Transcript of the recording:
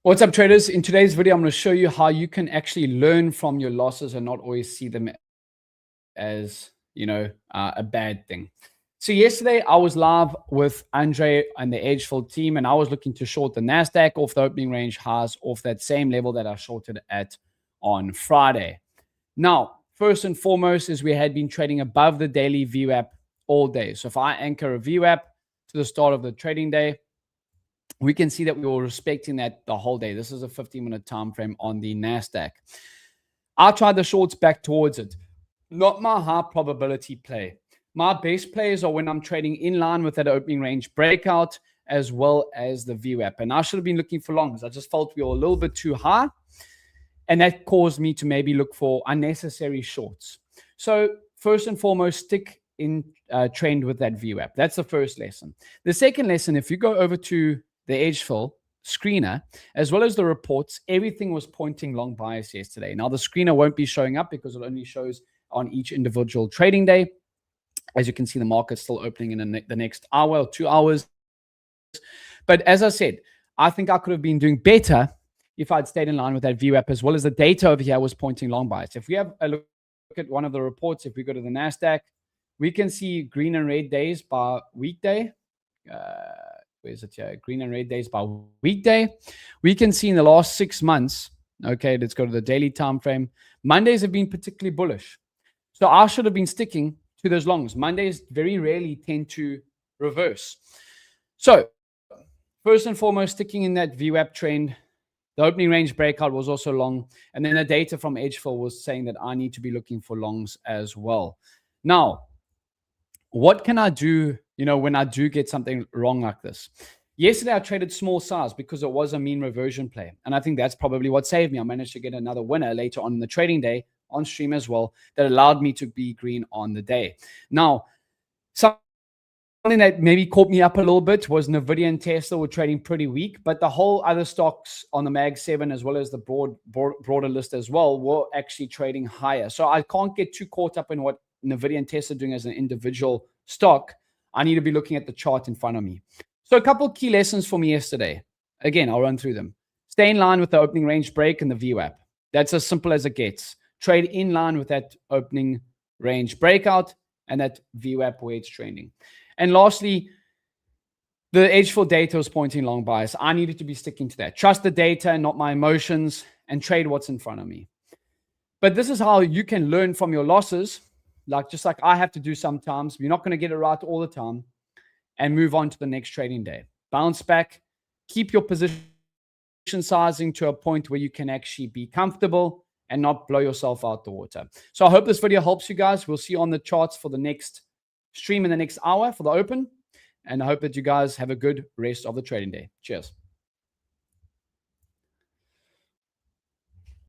What's up, traders? In today's video, I'm going to show you how you can actually learn from your losses and not always see them as, a bad thing. So yesterday, I was live with Andre and the edgeful team, and I was looking to short the NASDAQ off the opening range highs off that same level that I shorted at on Friday. Now, first and foremost is we had been trading above the daily VWAP all day. So if I anchor a VWAP to the start of the trading day, we can see that we were respecting that the whole day. This is a 15-minute time frame on the NASDAQ. I tried the shorts back towards it. Not my high probability play. My best plays are when I'm trading in line with that opening range breakout as well as the VWAP. And I should have been looking for longs. I just felt we were a little bit too high. And that caused me to maybe look for unnecessary shorts. So first and foremost, stick in trend with that VWAP. That's the first lesson. The second lesson, if you go over to the edgeful screener, as well as the reports, everything was pointing long bias yesterday. Now, the screener won't be showing up because it only shows on each individual trading day. As you can see, the market's still opening in the next hour or 2 hours. But as I said, I think I could have been doing better if I'd stayed in line with that VWAP, as well as the data over here was pointing long bias. If we have a look at one of the reports, if we go to the NASDAQ, we can see green and red days by weekday. Where's it here? Green and red days by weekday. We can see in the last 6 months, okay, let's go to the daily time frame. Mondays have been particularly bullish. So I should have been sticking to those longs. Mondays very rarely tend to reverse. So first and foremost, sticking in that VWAP trend. The opening range breakout was also long. And then the data from edgeful was saying that I need to be looking for longs as well. Now, what can I do, when I do get something wrong like this? Yesterday, I traded small size because it was a mean reversion play. And I think that's probably what saved me. I managed to get another winner later on in the trading day on stream as well that allowed me to be green on the day. Now, something that maybe caught me up a little bit was Nvidia and Tesla were trading pretty weak, but the whole other stocks on the Mag 7 as well as the broader list as well were actually trading higher. So I can't get too caught up in what Nvidia and Tesla are doing as an individual stock. I need to be looking at the chart in front of me. So a couple of key lessons for me yesterday. Again, I'll run through them. Stay in line with the opening range break and the VWAP. That's as simple as it gets. Trade in line with that opening range breakout and that VWAP where it's trending. And lastly, the edgeful data was pointing long bias. I needed to be sticking to that. Trust the data and not my emotions, and trade what's in front of me. But this is how you can learn from your losses, just like I have to do sometimes. You're not going to get it right all the time, and move on to the next trading day. Bounce back, keep your position sizing to a point where you can actually be comfortable and not blow yourself out the water. So I hope this video helps you guys. We'll see you on the charts for the next stream in the next hour for the open. And I hope that you guys have a good rest of the trading day. Cheers.